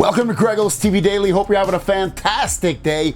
Welcome to Greggles TV Daily. Hope you're having a fantastic day.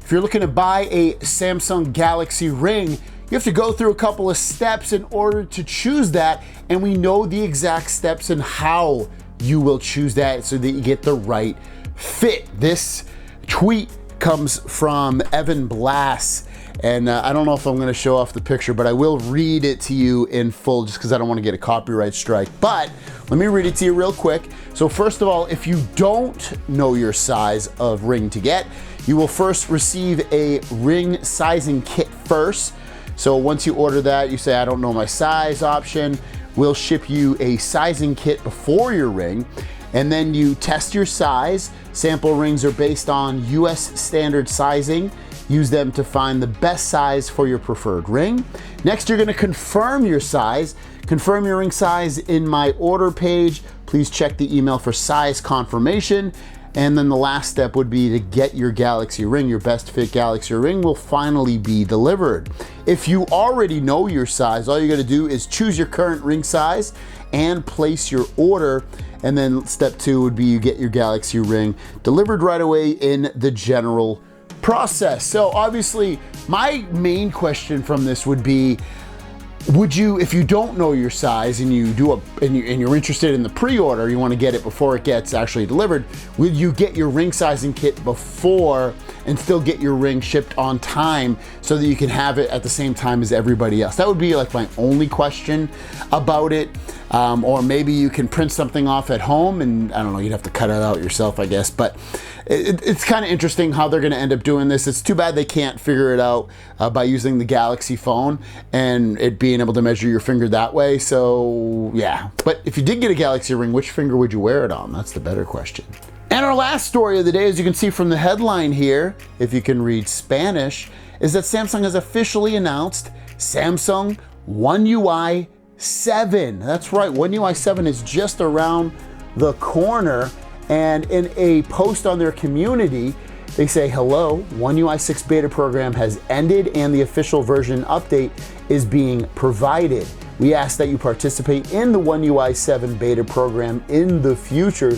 If you're looking to buy a Samsung Galaxy Ring, you have to go through a couple of steps in order to choose that, and we know the exact steps and how you will choose that so that you get the right fit. This tweet comes from Evan Blass, and I don't know if I'm going to show off the picture, but I will read it to you in full just because I don't want to get a copyright strike. But let me read it to you real quick. So first of all, if you don't know your size of ring to get, you will first receive a ring sizing kit first. So once you order that, you say, I don't know my size option. We'll ship you a sizing kit before your ring, and then you test your size. Sample rings are based on US standard sizing. Use them to find the best size for your preferred ring. Next, you're gonna confirm your size. Confirm your ring size in my order page. Please check the email for size confirmation. And then the last step would be to get your Galaxy Ring. Your best fit Galaxy Ring will finally be delivered. If you already know your size, all you gotta do is choose your current ring size and place your order. And then step two would be you get your Galaxy Ring delivered right away in the general process. So obviously, my main question from this would be, would you, if you don't know your size and you do and you're interested in the pre-order, you want to get it before it gets actually delivered, would you get your ring sizing kit before and still get your ring shipped on time so that you can have it at the same time as everybody else? That would be like my only question about it. Or maybe you can print something off at home, and I don't know, you'd have to cut it out yourself, I guess. But it's kind of interesting how they're going to end up doing this. It's too bad they can't figure it out by using the Galaxy phone and it being able to measure your finger that way. So yeah, but if you did get a Galaxy Ring, which finger would you wear it on? That's the better question. And our last story of the day, as you can see from the headline here, if you can read Spanish, is that Samsung has officially announced Samsung One UI 7. That's right, One UI 7 is just around the corner. And in a post on their community, they say, hello, One UI 6 beta program has ended and the official version update is being provided. We ask that you participate in the One UI 7 beta program in the future.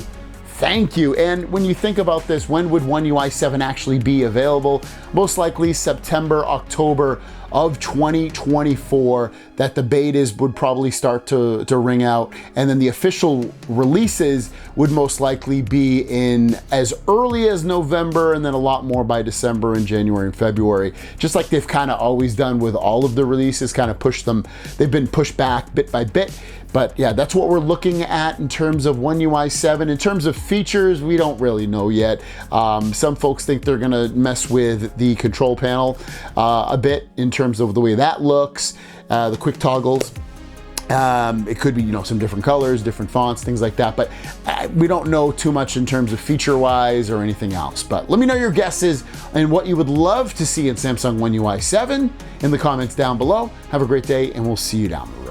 Thank you. And when you think about this, when would One UI 7 actually be available? Most likely September, October of 2024 that the betas would probably start to ring out, and then the official releases would most likely be in as early as November, and then a lot more by December and January and February, just like they've kind of always done with all of the releases, kind of push them. They've been pushed back bit by bit. But yeah, that's what we're looking at in terms of One UI 7. In terms of features, we don't really know yet. Some folks think they're gonna mess with the control panel a bit in terms of the way that looks, the quick toggles. It could be, some different colors, different fonts, things like that, but we don't know too much in terms of feature-wise or anything else. But let me know your guesses and what you would love to see in Samsung One UI 7 in the comments down below. Have a great day, and we'll see you down the road.